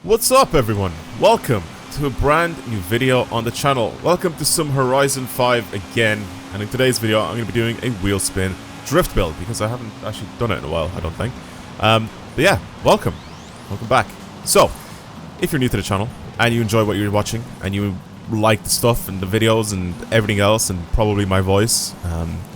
What's up everyone? Welcome to a brand new video on the channel. Welcome to some Horizon 5 again, and in today's video I'm going to be doing a Wheelspin drift build because I haven't actually done it in a while, I don't think. But yeah, welcome back. So, if you're new to the channel and you enjoy what you're watching and you like the stuff and the videos and everything else and probably my voice,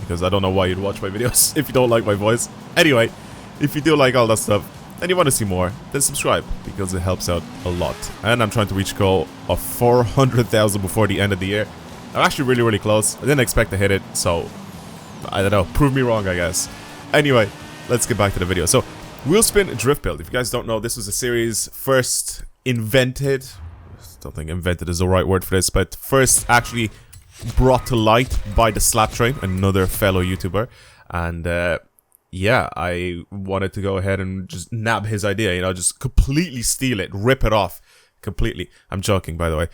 because I don't know why you'd watch my videos if you don't like my voice. Anyway, if you do like all that stuff and you want to see more, then subscribe, because it helps out a lot. And I'm trying to reach a goal of 400,000 before the end of the year. I'm actually really close. I didn't expect to hit it, so I don't know, prove me wrong I guess. Anyway, let's get back to the video. So, Wheelspin drift build. If you guys don't know, this was a series first invented, I don't think invented is the right word for this, but first actually brought to light by the Slap Train, another fellow YouTuber. And yeah, I wanted to go ahead and just nab his idea, you know, just completely steal it, rip it off completely. I'm joking, by the way.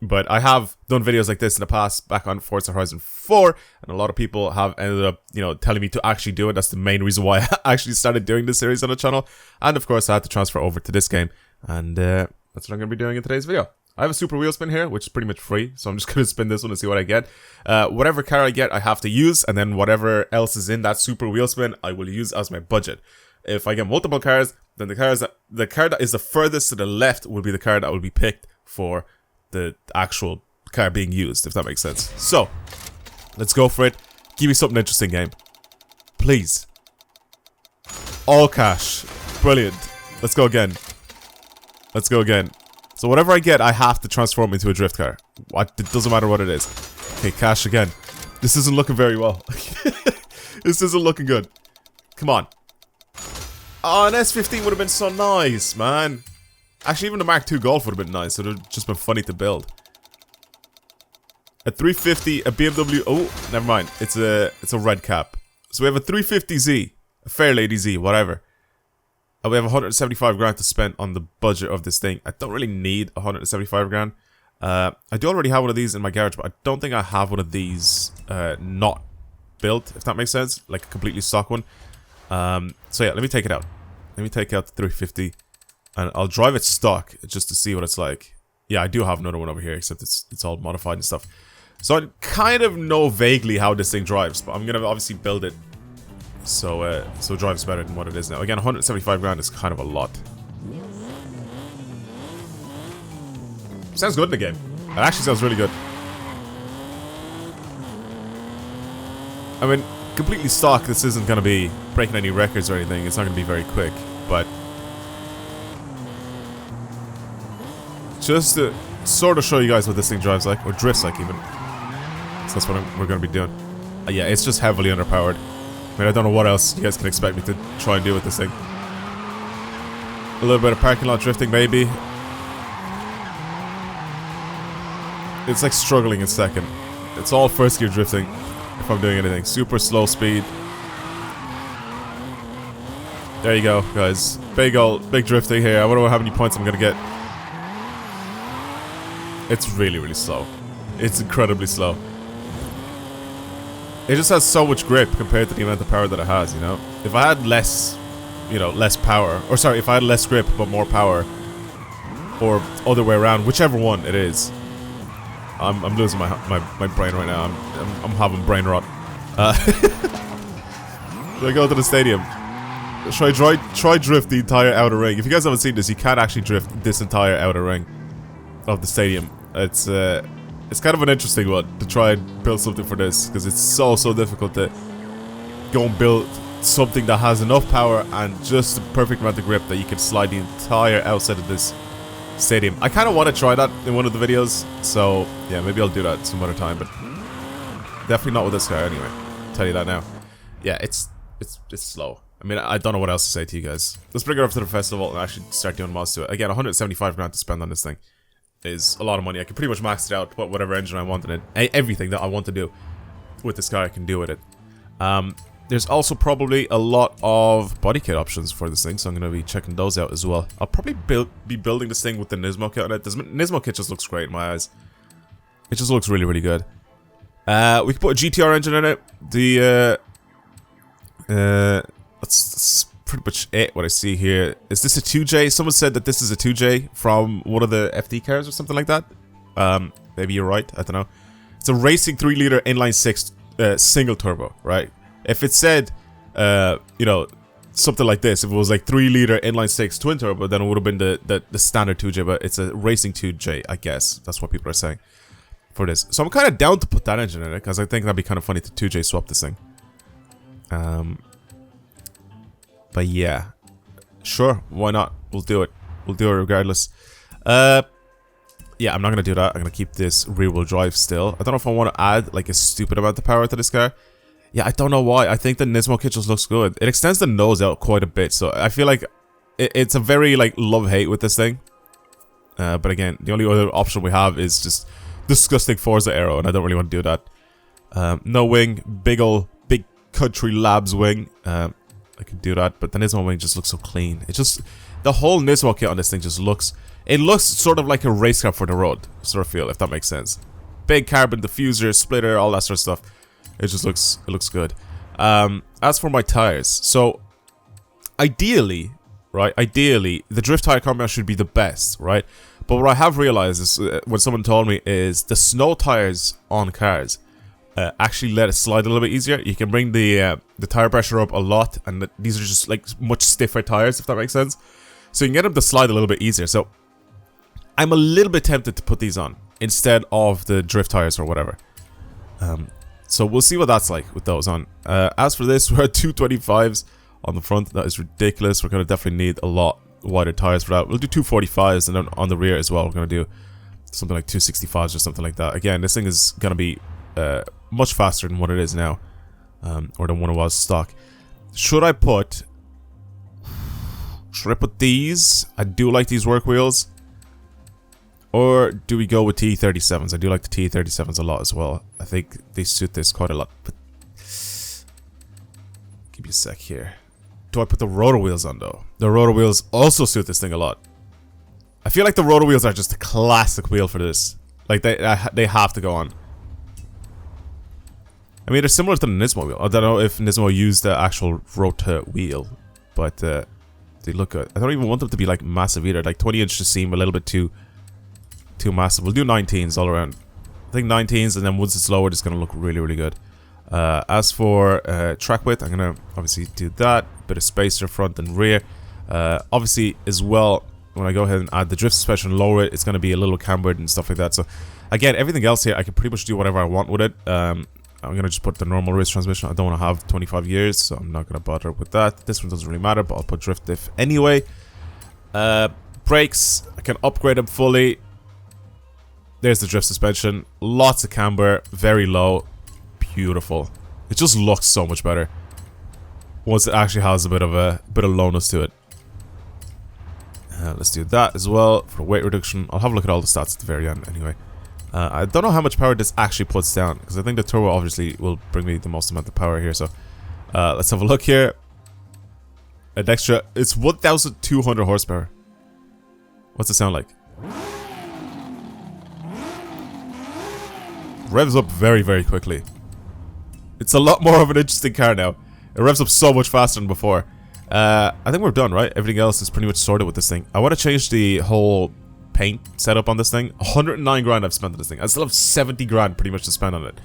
But I have done videos like this in the past, back on Forza Horizon 4, and a lot of people have ended up, you know, telling me to actually do it. That's the main reason why I actually started doing this series on the channel. And of course, I had to transfer over to this game, and that's what I'm going to be doing in today's video. I have a super wheel spin here, which is pretty much free, so I'm just going to spin this one and see what I get. Whatever car I get, I have to use, and then whatever else is in that super wheel spin, I will use as my budget. If I get multiple cars, then the car that is the furthest to the left will be the car that will be picked for the actual car being used, if that makes sense. So, let's go for it. Give me something interesting, game. Please. All cash. Brilliant. Let's go again. Let's go again. So whatever I get, I have to transform into a drift car. It doesn't matter what it is. Okay, cash again. This isn't looking very well. This isn't looking good. Come on. Oh, an S15 would have been so nice, man. Actually, even the Mark II Golf would have been nice. It would have just been funny to build. A 350, a BMW. Oh, never mind. It's a red cap. So we have a 350Z, a Fairlady Z, whatever. And we have 175 grand to spend on the budget of this thing. I don't really need 175 grand. I do already have one of these in my garage, but I don't think I have one of these not built, if that makes sense. Like a completely stock one. So yeah, let me take it out. Let me take out the 350. And I'll drive it stock just to see what it's like. Yeah, I do have another one over here, except it's all modified and stuff. So I kind of know vaguely how this thing drives, but I'm going to obviously build it so it drives better than what it is now. Again, 175 grand is kind of a lot. Sounds good in the game. It actually sounds really good. I mean, completely stock, this isn't going to be breaking any records or anything. It's not going to be very quick, but just to sort of show you guys what this thing drives like, or drifts like even. So that's what we're going to be doing. Yeah, it's just heavily underpowered. I mean, I don't know what else you guys can expect me to try and do with this thing. A little bit of parking lot drifting, maybe. It's like struggling in second. It's all first gear drifting if I'm doing anything. Super slow speed. There you go, guys. Big drifting here. I wonder how many points I'm gonna get. It's really slow. It's incredibly slow. It just has so much grip compared to the amount of power that it has, you know? If I had less, you know, less power, or sorry, if I had less grip but more power, or other way around, whichever one it is, I'm losing my brain right now. I'm having brain rot. So I go to the stadium. Try drift the entire outer ring. If you guys haven't seen this, you can't actually drift this entire outer ring of the stadium. It's kind of an interesting one to try and build something for this, because it's so difficult to go and build something that has enough power and just the perfect amount of grip that you can slide the entire outside of this stadium. I kind of want to try that in one of the videos, so yeah, maybe I'll do that some other time, but definitely not with this guy anyway. I'll tell you that now. Yeah, it's slow. I mean, I don't know what else to say to you guys. Let's bring it up to the festival and actually start doing mods to it. Again, 175 grand to spend on this thing is a lot of money. I can pretty much max it out, put whatever engine I want in it. Everything that I want to do with this car, I can do with it. There's also probably a lot of body kit options for this thing, so I'm going to be checking those out as well. I'll probably be building this thing with the Nismo kit on it. The Nismo kit just looks great in my eyes. It just looks really good. We can put a GTR engine in it. Let's pretty much it. What I see here. Is this a 2J? Someone said that this is a 2J from one of the FD cars or something like that. Maybe you're right. I don't know. It's a racing 3-liter inline-6 single turbo, right? If it said, you know, something like this, if it was like 3-liter inline-6 twin turbo, then it would have been the standard 2J. But it's a racing 2J, I guess. That's what people are saying for this. So I'm kind of down to put that engine in it because I think that'd be kind of funny to 2J swap this thing. But yeah, sure, why not? We'll do it. We'll do it regardless. Yeah, I'm not gonna do that. I'm gonna keep this rear-wheel drive still. I don't know if I want to add like a stupid amount of power to this car. Yeah, I don't know why. I think the Nismo kit just looks good. It extends the nose out quite a bit, so I feel like it's a very like love-hate with this thing. But again, the only other option we have is just disgusting Forza aero, and I don't really want to do that. No wing, big country labs wing. I can do that, but the Nismo wing just looks so clean. It just, the whole Nismo kit on this thing just looks, it looks sort of like a race car for the road, sort of feel, if that makes sense. Big carbon diffuser, splitter, all that sort of stuff. It just looks, it looks good. As for my tires, so ideally, right, ideally, the drift tire compound should be the best, right? But what I have realized is, when someone told me, is the snow tires on cars actually let it slide a little bit easier. You can bring the tire pressure up a lot, and these are just like much stiffer tires, if that makes sense. So you can get them to slide a little bit easier. So I'm a little bit tempted to put these on instead of the drift tires or whatever. So we'll see what that's like with those on. As for this, we're at 225s on the front. That is ridiculous. We're going to definitely need a lot wider tires for that. We'll do 245s, and then on the rear as well, we're going to do something like 265s or something like that. Again, this thing is going to be much faster than what it is now, or than what it was stock. Should I put these? I do like these work wheels. Or do we go with T37s? I do like the T37s a lot as well. I think they suit this quite a lot. But give me a sec here. Do I put the rotor wheels on though? The rotor wheels also suit this thing a lot. I feel like the rotor wheels are just a classic wheel for this. Like they have to go on. I mean, they're similar to the Nismo wheel. I don't know if Nismo used the actual rotor wheel, but they look good. I don't even want them to be like massive either. Like 20-inch just seem a little bit too massive. We'll do 19s all around. I think 19s, and then once it's lowered, it's going to look really, really good. As for track width, I'm going to obviously do that. Bit of spacer front and rear. Obviously, as well, when I go ahead and add the drift suspension and lower it, it's going to be a little cambered and stuff like that. So, again, everything else here, I can pretty much do whatever I want with it. I'm going to just put the normal race transmission. I don't want to have 25 gears, so I'm not going to bother with that. This one doesn't really matter, but I'll put drift diff anyway. Brakes, I can upgrade them fully. There's the drift suspension. Lots of camber, very low. Beautiful. It just looks so much better once it actually has a bit of lowness to it. Let's do that as well for weight reduction. I'll have a look at all the stats at the very end anyway. I don't know how much power this actually puts down, because I think the turbo obviously will bring me the most amount of power here. So let's have a look here. An extra, it's 1,200 horsepower. What's it sound like? Revs up very, very quickly. It's a lot more of an interesting car now. It revs up so much faster than before. I think we're done, right? Everything else is pretty much sorted with this thing. I want to change the whole paint setup on this thing. 109 grand I've spent on this thing. I still have 70 grand pretty much to spend on it.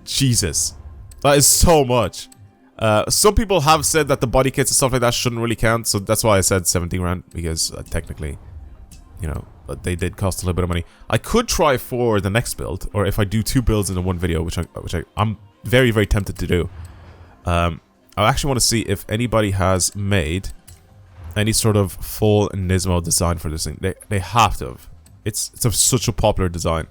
Jesus. That is so much. Some people have said that the body kits and stuff like that shouldn't really count, so that's why I said 70 grand, because technically, you know, they did cost a little bit of money. I could try for the next build, or if I do 2 builds in one video, which I'm very, very tempted to do. I actually want to see if anybody has made any sort of full Nismo design for this thing. They have to have. It's such a popular design.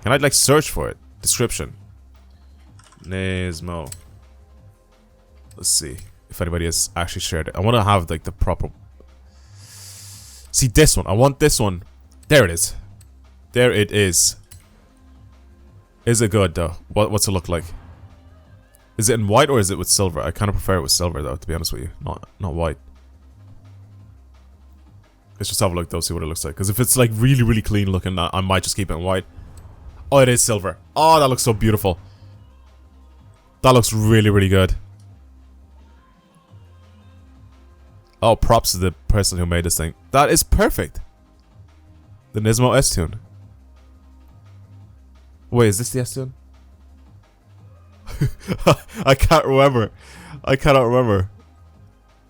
Can I like search for it? Description. Nismo. Let's see if anybody has actually shared it. I want to have like the proper. See this one. I want this one. There it is. There it is. Is it good though? What's it look like? Is it in white or is it with silver? I kind of prefer it with silver though, to be honest with you. Not white. Let's just have a look though, see what it looks like. Because if it's like really, really clean looking, I might just keep it in white. Oh, it is silver. Oh, that looks so beautiful. That looks really, really good. Oh, props to the person who made this thing. That is perfect. The Nismo S-Tune. Wait, is this the S-Tune? I can't remember. I cannot remember.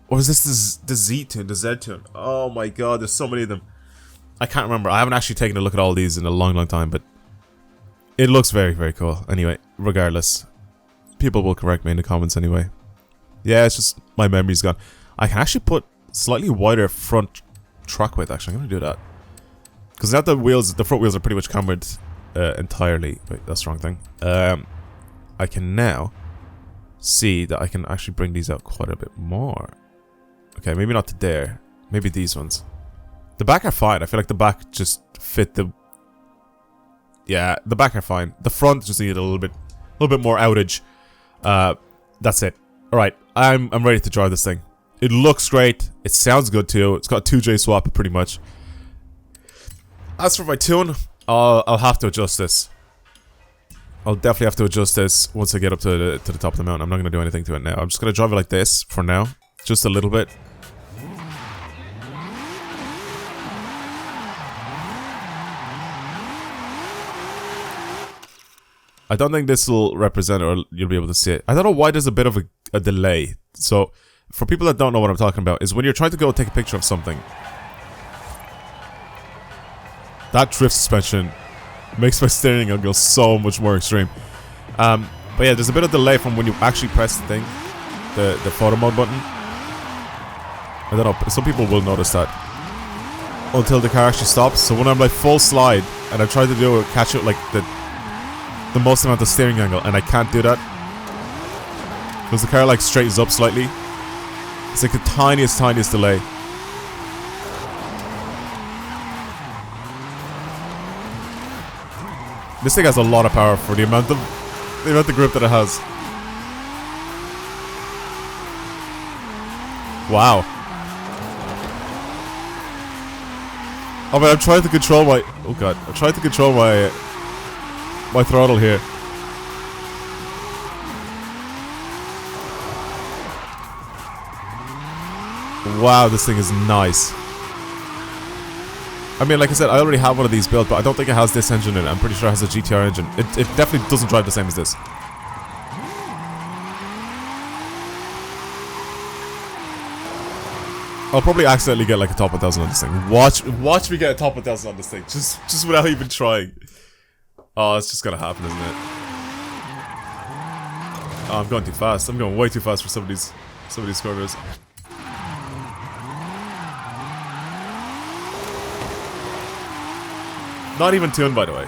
Or is this the Z-Tune, the Z-Tune? Oh my god, there's so many of them. I can't remember. I haven't actually taken a look at all these in a long, long time, but it looks very, very cool. Anyway, regardless, people will correct me in the comments anyway. Yeah, it's just my memory's gone. I can actually put slightly wider front track width. Actually, I'm gonna do that because now the front wheels are pretty much cambered entirely. Wait, that's the wrong thing. I can now see that I can actually bring these out quite a bit more. Okay, maybe not to there. Maybe these ones. The back are fine. I feel like the back just fit the... Yeah, the back are fine. The front just needed a little bit more outage. That's it. Alright, I'm ready to drive this thing. It looks great. It sounds good too. It's got 2J swap pretty much. As for my tune, I'll have to adjust this. I'll definitely have to adjust this once I get up to the top of the mountain. I'm not going to do anything to it now. I'm just going to drive it like this for now. Just a little bit. I don't think this will represent it, or you'll be able to see it. I don't know why there's a bit of a delay. So, for people that don't know what I'm talking about, is when you're trying to go take a picture of something, that drift suspension makes my steering angle so much more extreme. But yeah, there's a bit of delay from when you actually press the thing, the photo mode button. I don't know, some people will notice that until the car actually stops. So when I'm like full slide and I try to catch it like the most amount of steering angle, and I can't do that because the car like straightens up slightly. It's like the tiniest delay. This thing has a lot of power for the amount of grip that it has. Wow. Oh man, I'm trying to control my... Oh god, I'm trying to control my throttle here. Wow, this thing is nice. I mean, like I said, I already have one of these built, but I don't think it has this engine in it. I'm pretty sure it has a GTR engine. It definitely doesn't drive the same as this. I'll probably accidentally get like a top 1000 on this thing. Watch me get a top 1000 on this thing. Just without even trying. Oh, it's just gonna happen, isn't it? Oh, I'm going too fast. I'm going way too fast for some of these corners. Not even tuned, by the way.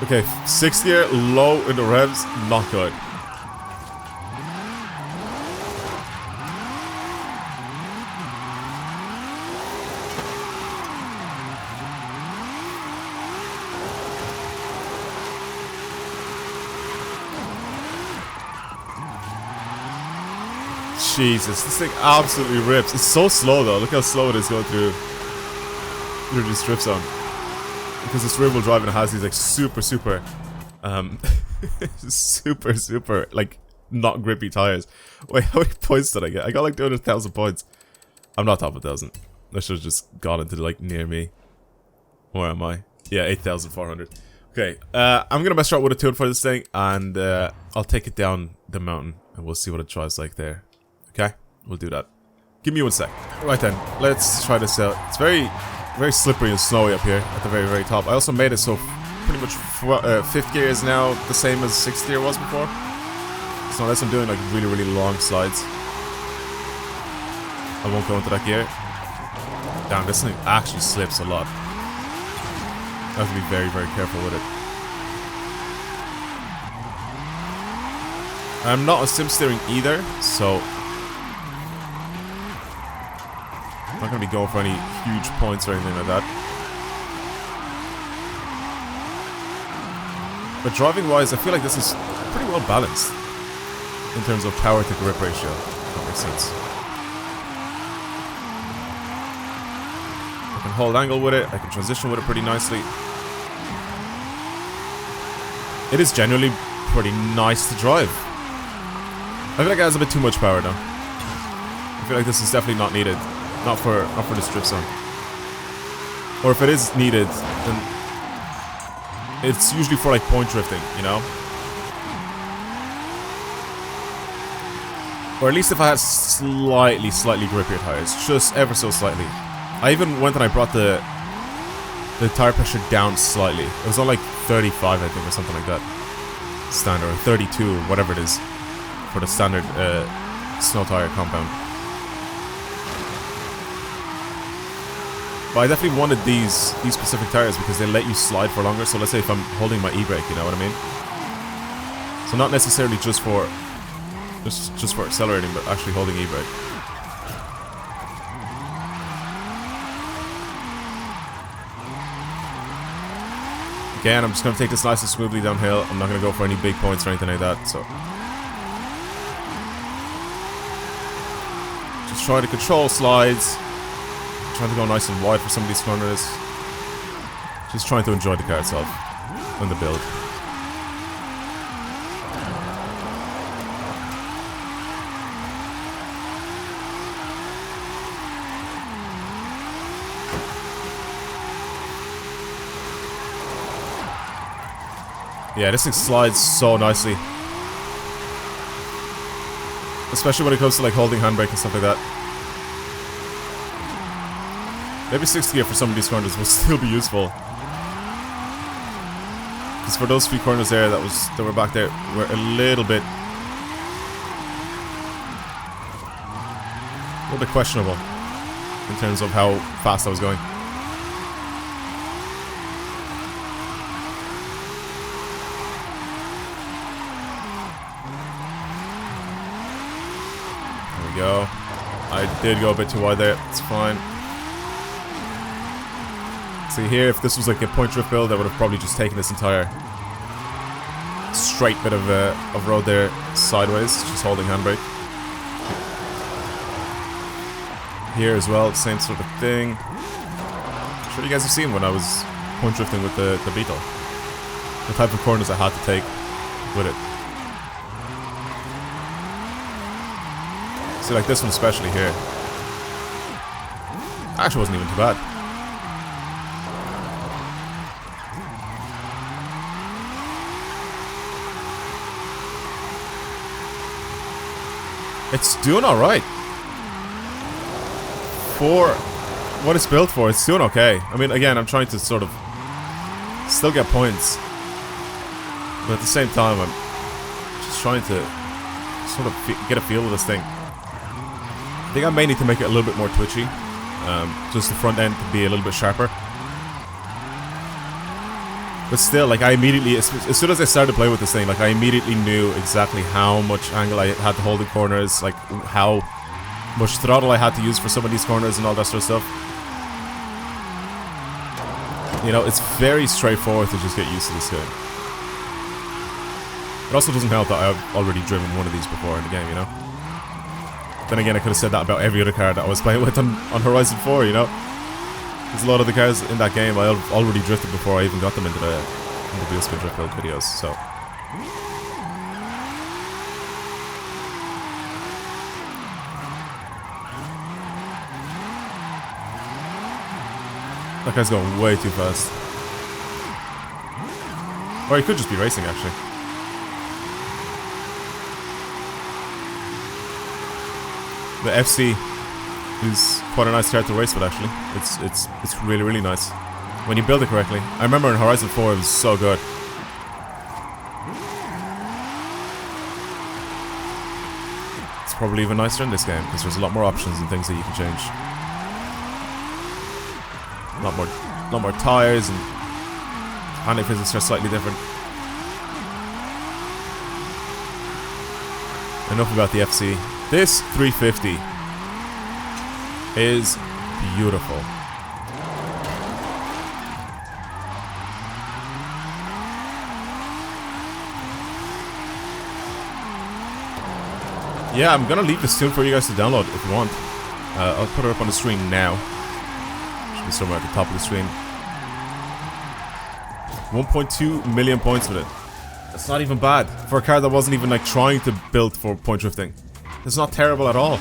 Okay, 6th gear, low in the revs, not good. Jesus, this thing absolutely rips. It's so slow though. Look how slow it is going through this drift zone. Because this rear wheel drive and it has these like super like not grippy tires. Wait, how many points did I get? I got like 200,000 points. I'm not top 1,000. I should have just gone into like near me. Where am I? Yeah, 8,400. Okay, I'm gonna mess around with a tune for this thing, and I'll take it down the mountain and we'll see what it drives like there. Okay, we'll do that. Give me 1 sec. Right then, let's try this out. It's very slippery and snowy up here at the very top. I also made it so pretty much 5th gear is now the same as 6th gear was before. So unless I'm doing like really long slides, I won't go into that gear. Damn, this thing actually slips a lot. I have to be very careful with it. I'm not a sim steering either, so I'm not going to be going for any huge points or anything like that. But driving wise, I feel like this is pretty well balanced in terms of power to grip ratio. If that makes sense. I can hold angle with it, I can transition with it pretty nicely. It is genuinely pretty nice to drive. I feel like it has a bit too much power now. I feel like this is definitely not needed. Not for this drift zone. Or if it is needed, then it's usually for like point drifting, you know? Or at least if I had slightly grippier tires. Just ever so slightly. I even went and I brought the tire pressure down slightly. It was on like 35, I think, or something like that. Standard, or 32, whatever it is. For the standard snow tire compound. But I definitely wanted these specific tires because they let you slide for longer. So let's say if I'm holding my e-brake, you know what I mean? So not necessarily just for accelerating, but actually holding e-brake. Again, I'm just going to take this nice and smoothly downhill. I'm not going to go for any big points or anything like that, so... Just try to control slides. Trying to go nice and wide for some of these corners. Just trying to enjoy the car itself. And the build. Yeah, this thing slides so nicely. Especially when it comes to like holding handbrake and stuff like that. Maybe 6th gear for some of these corners will still be useful. Because for those few corners there that were back there were a little bit questionable in terms of how fast I was going. There we go. I did go a bit too wide there. It's fine. See here, if this was like a point drift build, I would have probably just taken this entire straight bit of road there sideways, just holding handbrake. Here as well, same sort of thing. I'm sure you guys have seen when I was point drifting with the Beetle. The type of corners I had to take with it. See, like this one especially here. Actually wasn't even too bad. It's doing alright. For what it's built for, it's doing okay. I mean, again, I'm trying to sort of still get points. But at the same time, I'm just trying to sort of get a feel of this thing. I think I may need to make it a little bit more twitchy. Just the front end to be a little bit sharper. But still, like, I immediately, as soon as I started to play with this thing, like, I immediately knew exactly how much angle I had to hold in corners, like, how much throttle I had to use for some of these corners and all that sort of stuff. You know, it's very straightforward to just get used to this game. It also doesn't help that I've already driven one of these before in the game, you know? Then again, I could have said that about every other car that I was playing with on Horizon 4, you know? There's a lot of the cars in that game I already drifted before I even got them into the Wheelspin drift build videos, so... That guy's going way too fast. Or he could just be racing, actually. The FC is quite a nice car to race with, actually. It's really, really nice. When you build it correctly. I remember in Horizon 4 it was so good. It's probably even nicer in this game, because there's a lot more options and things that you can change. A lot more tires, and handling physics are slightly different. Enough about the FC. This 350 is beautiful. Yeah, I'm gonna leave this tune for you guys to download if you want. I'll put it up on the screen now. Should be somewhere at the top of the screen. 1.2 million points with it. It's not even bad. For a car that wasn't even like trying to build for point drifting. It's not terrible at all.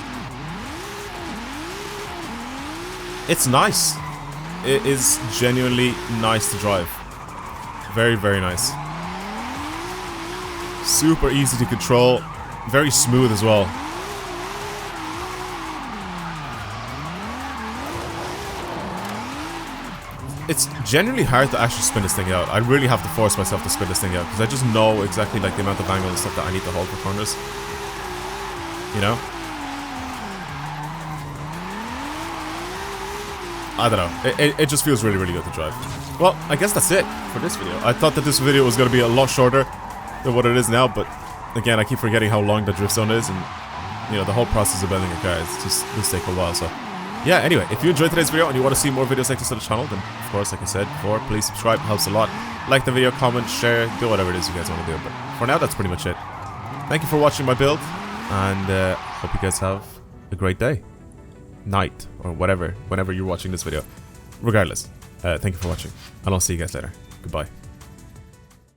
It's nice. It is genuinely nice to drive. Very, very nice. Super easy to control. Very smooth as well. It's genuinely hard to actually spin this thing out. I really have to force myself to spin this thing out because I just know exactly like the amount of angle and stuff that I need to hold for corners. You know? I don't know. It just feels really, really good to drive. Well, I guess that's it for this video. I thought that this video was going to be a lot shorter than what it is now, but again, I keep forgetting how long the drift zone is, and you know, the whole process of building a car is just does take a while. So yeah, anyway, if you enjoyed today's video and you want to see more videos like this on the channel, then of course, like I said before, please subscribe. It helps a lot. Like the video, comment, share, do whatever it is you guys want to do. But for now, that's pretty much it. Thank you for watching my build, and hope you guys have a great day, night, or whatever, whenever you're watching this video. Regardless, thank you for watching, and I'll see you guys later. Goodbye.